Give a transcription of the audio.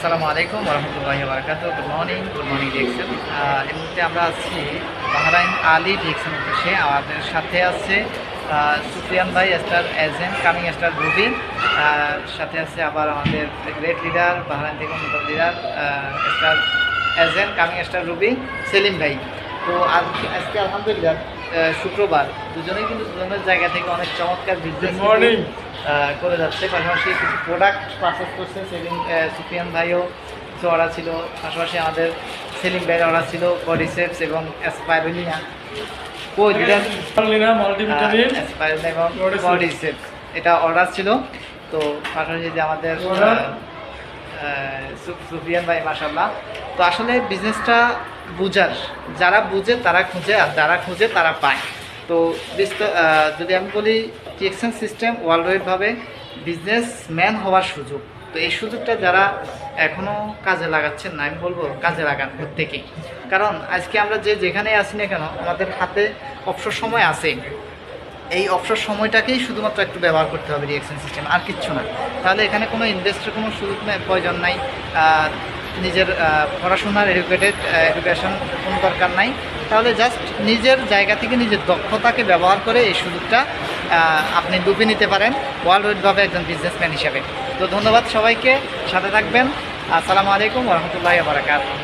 আসসালামু আলাইকুম ওরহমতুল্লাহি ওয়াবারাকাতুহু। Good morning DXL. এই মুহূর্তে আমরা আছি বাহরাইন আলী ডিএক্সএল অফিসে। আমাদের সাথে আছে সুফিয়ান ভাই, star agent, coming star Ruby. সাথে আছে আবার আমাদের গ্রেট লিডার, বাহরাইন থেকে নতুন leader, star agent, coming star Ruby, Salim ভাই। তো আজকে আলহামদুলিল্লাহ শুক্রবার, দুজনেই কিন্তু দুজনের জায়গা থেকে অনেক চমৎকার বিজনেস করে যাচ্ছে। পাশাপাশি কিছু প্রোডাক্ট পারচেস করছে সেলিম, সুফিয়ান ভাইও কিছু অর্ডার ছিল, পাশাপাশি আমাদের সেলিম ভাইয়ের অর্ডার ছিল কডিসেপস এবং অ্যাসপাইরুলিনা এবং কডিসেপস, এটা অর্ডার ছিল। তো পাশাপাশি যে আমাদের সুফিয়ান ভাই মাশাআল্লাহ। তো আসলে বিজনেসটা বুঝার, যারা বুঝে তারা খুঁজে, আর যারা খুঁজে তারা পায়। তো যদি আমি বলি টিএক্সএন সিস্টেম ওয়ার্ল্ড ওয়াইডভাবে বিজনেসম্যান হওয়ার সুযোগ, তো এই সুযোগটা যারা এখনও কাজে লাগাচ্ছেন না, আমি বলবো কাজে লাগান প্রত্যেকেই। কারণ আজকে আমরা যেখানে আসি না কেন, আমাদের হাতে অবসর সময় আছে। এই অবসর সময়টাকেই শুধুমাত্র একটু ব্যবহার করতে হবে রিঅ্যাকশন সিস্টেম, আর কিচ্ছু না। তাহলে এখানে কোনো ইনভেস্টের কোনো সুযোগ প্রয়োজন নাই, নিজের পড়াশোনার এডুকেশন কোনো দরকার নাই। তাহলে জাস্ট নিজের জায়গা থেকে নিজের দক্ষতাকে ব্যবহার করে এই সুযোগটা আপনি ডুবে নিতে পারেন ওয়ার্ল্ড ওয়াইডভাবে একজন বিজনেসম্যান হিসেবে। তো ধন্যবাদ সবাইকে, সাথে থাকবেন। আসসালামু আলাইকুম ওয়া রাহমাতুল্লাহি ওয়া বারাকাতুহু।